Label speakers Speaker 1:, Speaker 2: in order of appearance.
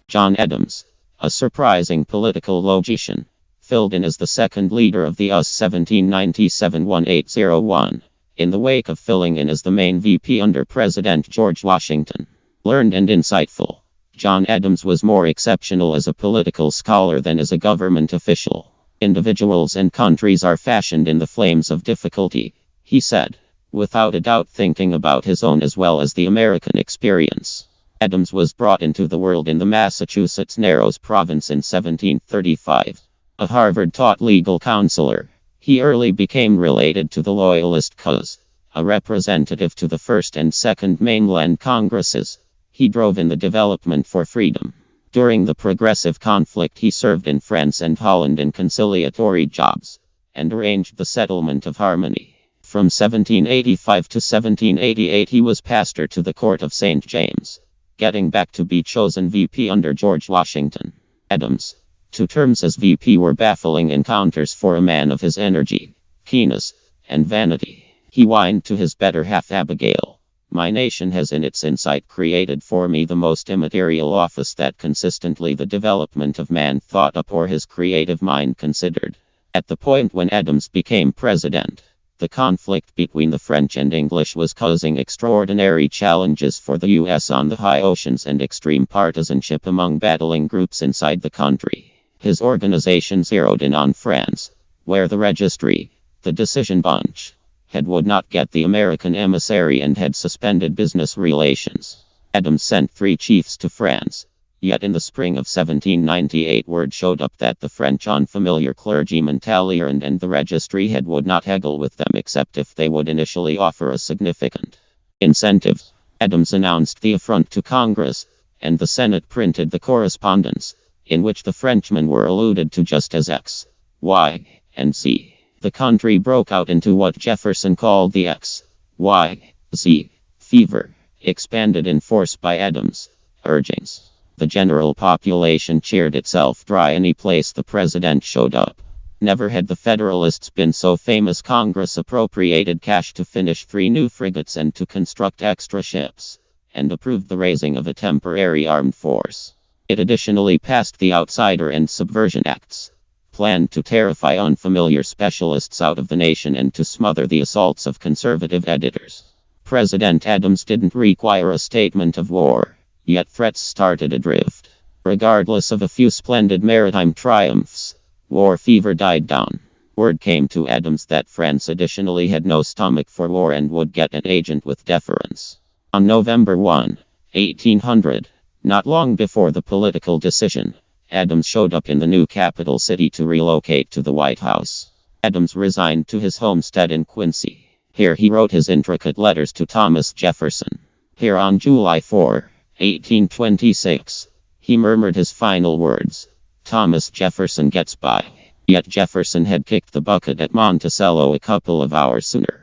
Speaker 1: John Adams, a surprising political logician, filled in as the second leader of the US 1797-1801, in the wake of filling in as the main VP under President George Washington. Learned and insightful, John Adams was more exceptional as a political scholar than as a government official. Individuals and countries are fashioned in the flames of difficulty, he said, without a doubt thinking about his own as well as the American experience. Adams was brought into the world in the Massachusetts Narrows province in 1735. A Harvard-taught legal counselor, he early became related to the Loyalist cause. A representative to the First and Second Mainland Congresses, he drove in the development for freedom. During the Progressive Conflict he served in France and Holland in conciliatory jobs, and arranged the settlement of harmony. From 1785 to 1788 he was pastor to the court of St. James, getting back to be chosen VP under George Washington. Adams' 2 terms as VP were baffling encounters for a man of his energy, keenness, and vanity. He whined to his better half Abigail, "My nation has in its insight created for me the most immaterial office that consistently the development of man thought up or his creative mind considered." At the point when Adams became president, the conflict between the French and English was causing extraordinary challenges for the U.S. on the high oceans and extreme partisanship among battling groups inside the country. His organization zeroed in on France, where the registry, the decision bunch, would not get the American emissary and had suspended business relations. Adams sent 3 chiefs to France. Yet in the spring of 1798 word showed up that the French unfamiliar clergyman Talleyrand and the registry would not haggle with them except if they would initially offer a significant incentive. Adams announced the affront to Congress, and the Senate printed the correspondence, in which the Frenchmen were alluded to just as X, Y, and Z. The country broke out into what Jefferson called the X, Y, Z fever, expanded in force by Adams' urgings. The general population cheered itself dry any place the president showed up. Never had the Federalists been so famous. Congress appropriated cash to finish 3 new frigates and to construct extra ships, and approved the raising of a temporary armed force. It additionally passed the Outsider and Subversion Acts, planned to terrify unfamiliar specialists out of the nation and to smother the assaults of conservative editors. President Adams didn't require a statement of war. Yet threats started adrift. Regardless of a few splendid maritime triumphs, war fever died down. Word came to Adams that France additionally had no stomach for war and would get an agent with deference. On November 1, 1800, not long before the political decision, Adams showed up in the new capital city to relocate to the White House. Adams resigned to his homestead in Quincy. Here he wrote his intricate letters to Thomas Jefferson. Here on July 4, 1826, he murmured his final words, "Thomas Jefferson gets by." Yet Jefferson had kicked the bucket at Monticello a couple of hours sooner.